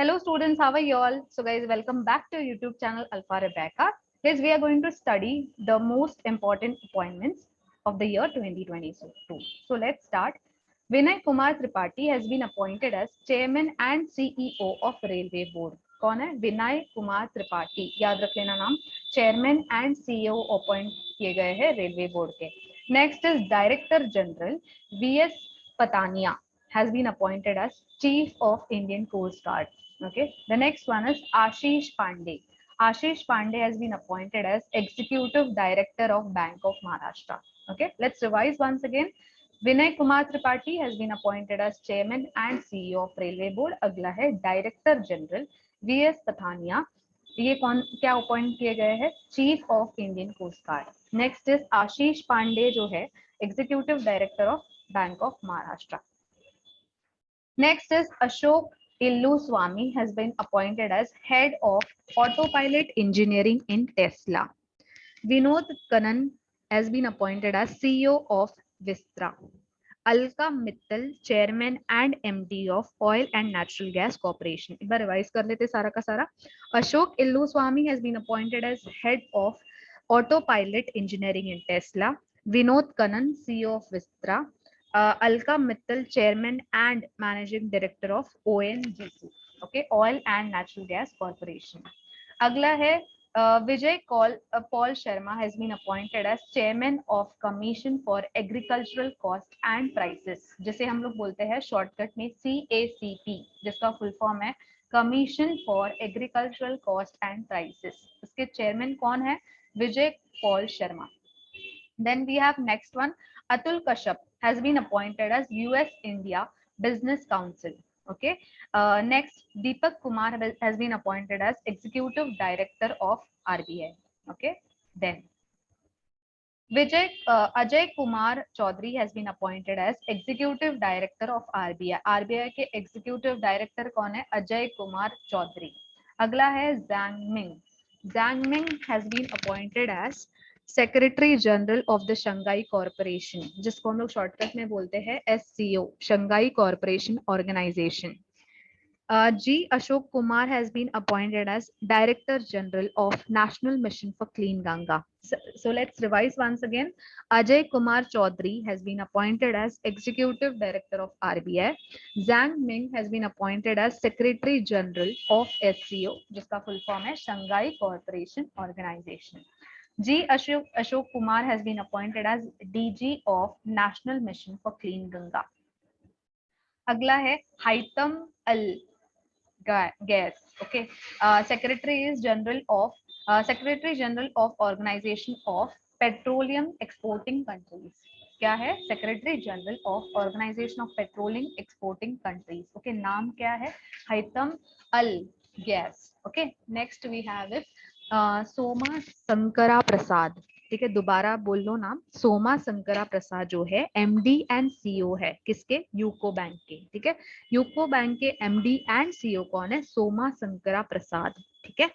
Hello students, how are you all? So guys, welcome back to YouTube channel Alpha Rebecca. Guys, we are going to study the most important appointments of the year 2022. So let's start. Vinay Kumar Tripathi has been appointed as Chairman and CEO of Railway Board. कौन है? विनय कुमार त्रिपाठी, याद रख लेना नाम. Chairman and CEO appoint किए गए हैं railway board के. Next is director general VS Pathania has been appointed as Chief of Indian Coast Guard. Okay. The next one is Ashish Pandey. Ashish Pandey has been appointed as Executive Director of Bank of Maharashtra. Okay. Let's revise once again. Vinay Kumar Tripathi has been appointed as Chairman and CEO of Railway Board. अगला है Director General VS Pathania. ये कौन क्या appoint किए गए हैं? Chief of Indian Coast Guard. Next is Ashish Pandey जो है executive director of Bank of Maharashtra. Next is Ashok Illuswamy has been appointed as head of autopilot engineering in Tesla. Vinod Kannan has been appointed as CEO of Vistra. Alka Mittal, Chairman and MD of Oil and Natural Gas Corporation. एक बार revise कर लेते सारा का सारा. Ashok Illuswamy has been appointed as head of autopilot engineering in Tesla. Vinod Kannan, CEO of Vistra. Alka Mittal, Chairman and Managing Director of ONGC, okay, Oil and Natural Gas Corporation. अगला है Vijay Paul Sharma has been appointed as Chairman of Commission for Agricultural Cost and Prices, जिसे हम लोग बोलते हैं shortcut में CACP, जिसका full form है Commission for Agricultural Cost and Prices. इसके चेयरमैन कौन है? Vijay Paul Sharma. Then we have next one, Atul Kashyap has been appointed as US India Business Council. Okay. Next, Deepak Kumar has been appointed as Executive Director of RBI. Okay. Then Ajay Kumar Chaudhary has been appointed as Executive Director of RBI. RBI के Executive Director कौन है? Ajay Kumar Chaudhary. अगला है Zhang Ming. Zhang Ming has been appointed as secretary general of the Shanghai corporation, जिसको हम लोग shortcut में बोलते हैं SCO, Shanghai corporation organisation. G. Ashok Kumar has been appointed as Director General of National Mission for Clean Ganga. So let's revise once again. Ajay Kumar Chaudhary has been appointed as Executive Director of RBI. Zhang Ming has been appointed as Secretary General of SCO, जिसका full form है Shanghai Corporation Organization. G. Ashok Kumar has been appointed as DG of National Mission for Clean Ganga. अगला है Haitham Al Gas. Okay. Secretary General of Organization of Petroleum Exporting Countries. क्या है? Secretary General of Organization of Petroleum Exporting Countries. Okay. नाम क्या है? Haitham Al Gas. Okay. Next we have it. Soma Shankara प्रसाद. ठीक है, दोबारा बोल लो नाम. सोमा शंकरा प्रसाद जो है MD एंड CEO है किसके? यूको बैंक के. ठीक है, यूको बैंक के MD एंड CEO कौन है? सोमा शंकरा प्रसाद. ठीक है.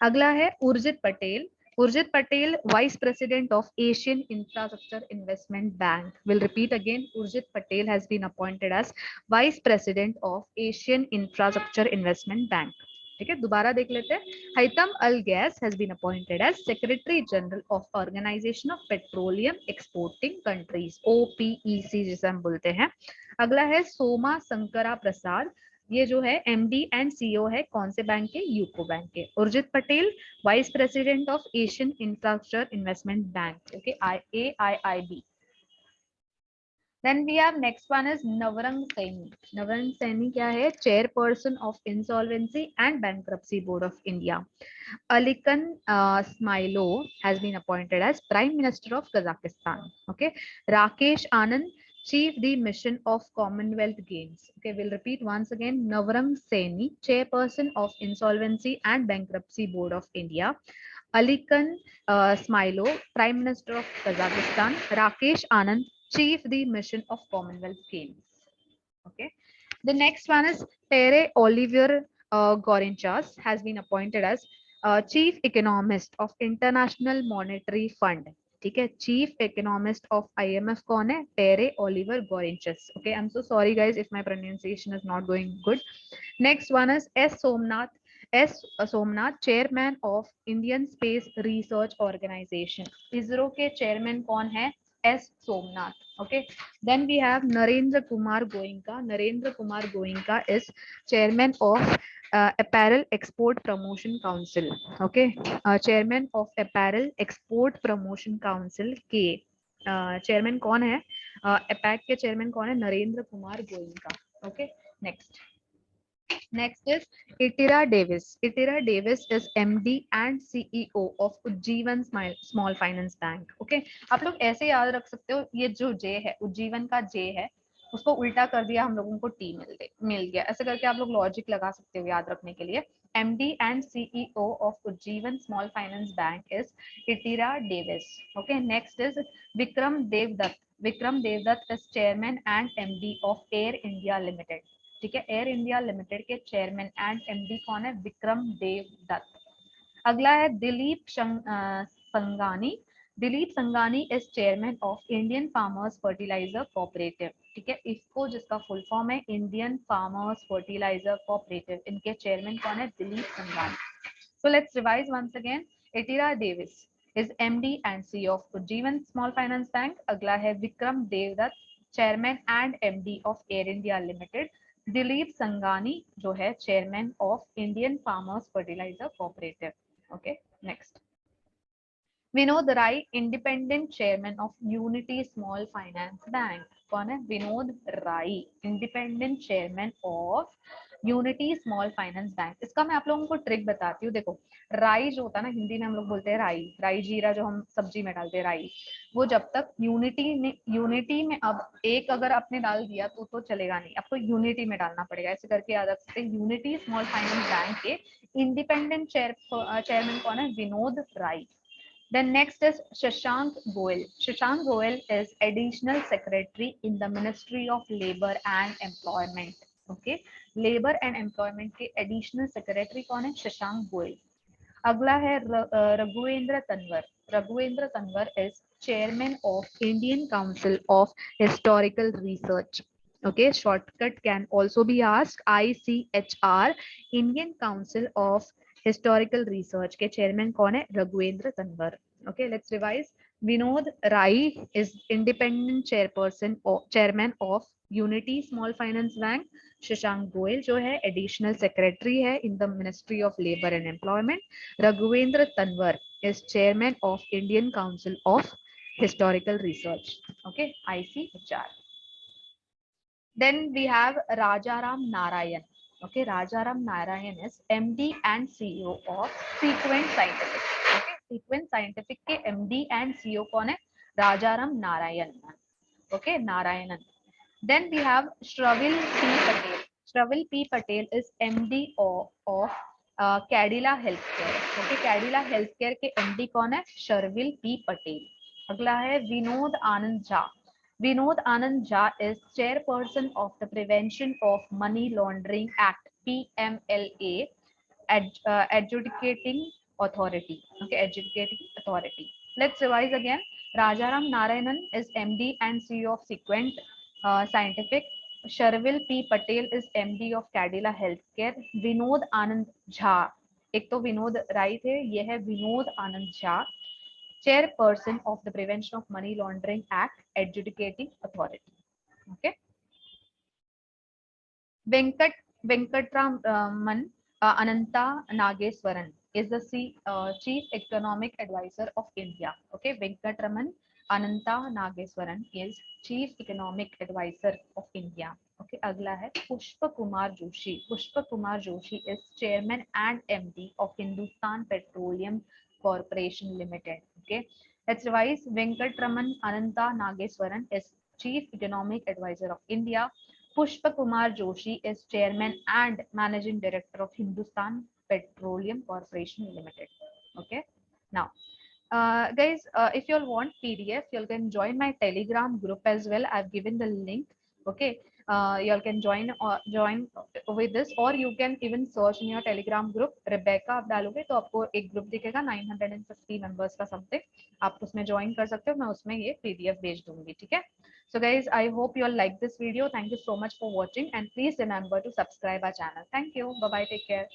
अगला है Urjit Patel. Urjit Patel, Vice President of Asian Infrastructure Investment Bank. Will repeat again. Urjit Patel has been appointed as Vice President of Asian Infrastructure Investment Bank. ठीक है, दोबारा देख लेते हैं. Haitham Al Gas has been appointed as Secretary General of Organization of Petroleum Exporting Countries, OPEC जिसे हम बोलते हैं. अगला है सोमा शंकरा प्रसाद. ये जो है MD एंड CEO है कौन से बैंक के? यूको बैंक के. Urjit Patel, vice president of Asian infrastructure investment bank, okay, AIIB. Then we have next one is Navrang Saini. Navrang Saini क्या है? Chairperson of Insolvency and Bankruptcy Board of India. Alikan Smailov has been appointed as Prime Minister of Kazakhstan. Okay. Rakesh Anand, Chief the Mission of Commonwealth Games. Okay, we'll repeat once again. Navrang Saini, Chairperson of Insolvency and Bankruptcy Board of India. Alikan Smailov, Prime Minister of Kazakhstan. Rakesh Anand, Chief the Mission of Commonwealth Games. Okay. The next one is Pere Olivier Gorinchas has been appointed as Chief Economist of International Monetary Fund. ठीक है। Chief economist of IMF कौन है? Pierre Olivier Gourinchas. Okay, I am so sorry guys if my pronunciation is not going good. Next one is S Somnath. S Somnath, chairman of Indian Space Research Organisation. ISRO के chairman कौन है? S Somnath. Okay, then we have Narendra Kumar Goenka. Narendra Kumar Goenka is chairman of apparel export promotion council. Okay, chairman of apparel export promotion council के chairman कौन है? एपैक के chairman कौन है? Narendra Kumar Goenka. Okay, next is Itira Davis. Itira Davis is MD and CEO of Ujjivan Small Finance Bank. Okay, आप लोग ऐसे याद रख सकते हो, ये जो J है, उज्जीवन का J है, उसको उल्टा कर दिया हम लोगों को T मिल गया। ऐसे करके आप लोग लॉजिक लगा सकते हो याद रखने के लिए। MD and CEO of Ujjivan Small Finance Bank is Itira Davis. Okay, next is Vikram Devdutt. Vikram Devdutt is Chairman and MD of Air India Limited. ठीक है, एयर इंडिया लिमिटेड के चेयरमैन एंड एमडी कौन है? विक्रम देव दत्त। अगला है Dilip Sangani. Dilip Sangani is chairman of Indian farmers fertiliser cooperative. ठीक है, इसको जिसका फुल फॉर्म है इंडियन फार्मर्स फर्टिलाइजर कोऑपरेटिव, इनके चेयरमैन कौन है? Dilip Sangani. So let's revise once again. Ittira Davis is MD and CEO of Ujjivan small finance bank. अगला है Vikram Devdatt, chairman and MD of air India Limited. Dilip Sangani जो है chairman of Indian farmers fertiliser cooperative. Okay, next Vinod Rai, independent chairman of unity small finance bank. कौन है? Vinod Rai, independent chairman of unity small finance bank. इसका मैं आप लोगों को ट्रिक बताती हूँ। देखो, राई जो होता है ना, हिंदी में हम लोग बोलते हैं राई, राई जीरा जो हम सब्जी में डालते हैं राई, वो जब तक यूनिटी में अब एक अगर आपने डाल दिया तो चलेगा नहीं, आपको यूनिटी में डालना पड़ेगा। ऐसे करके याद रख सकते हैं। यूनिटी स्मॉल फाइनेंस बैंक के इंडिपेंडेंट चेयरमैन कौन है? विनोद राय। Then next is Shashank Goel. Shashank Goel is additional secretary in the Ministry of Labor and Employment. Okay, Labor and Employment के additional secretary कौन है? शशांक गोयल। अगला है Raghuvendra Tanwar. Raghuvendra Tanwar is chairman of Indian Council of Historical Research. Okay, shortcut can also be asked ICHR, Indian Council of historical research के chairman कौन है? Raghuvendra Tanwar. Okay, let's revise. Vinod Rai is independent chairman of unity small finance bank. Shashank Goyal जो है additional secretary है in the ministry of labour and employment. Raghuvendra Tanwar is chairman of Indian council of historical research. Okay, ICHR। Then we have Rajaram Narayan. Okay, Rajaram Narayan is MD and CEO of Sequent Scientific. Okay, Sequent Scientific के MD and CEO कौन है? Rajaram Narayan. Okay, Narayanan. Then we have Shravil P Patel. Shravil P Patel is MD of Cadila Healthcare. Okay, Cadila Healthcare के MD कौन है? Shravil P Patel. अगला है विनोद आनंद Jha. Vinod Anand Jha is chairperson of the Prevention of Money Laundering Act PMLA adjudicating authority. Okay, adjudicating authority. Let's revise again. Rajaram Narayanan is MD and CEO of Sequent Scientific. Sharvil P Patel is MD of Cadila Healthcare. Vinod Anand Jha, एक तो विनोद राय थे, ये है विनोद आनंद Jha, chairperson of the Prevention of Money Laundering Act adjudicating authority. Okay, Venkatraman Ananta Nageswaran is the chief economic advisor of India. Okay, Venkatraman Ananta Nageswaran is chief economic advisor of India. Okay, अगला है पुष्प कुमार जोशी। पुष्प Kumar Joshi is chairman and MD of Hindustan Petroleum Corporation Limited. Okay, let's revise. Venkatraman Ananta Nageswaran is chief economic advisor of India. Pushpa Kumar Joshi is chairman and managing director of Hindustan Petroleum Corporation Limited. Okay, now guys, if you all want PDF, you can join my Telegram group as well. I've given the link. Okay, You all can join with this, or you can even search in your Telegram group Rebecca. आप डालोगे तो आपको एक group दिखेगा 950 members का something, आप उसमें join कर सकते हो, मैं उसमें ये PDF भेज दूंगी, ठीक है. So guys, I hope you all like this video. Thank you so much for watching, and please remember to subscribe our channel. Thank you. Bye bye. Take care.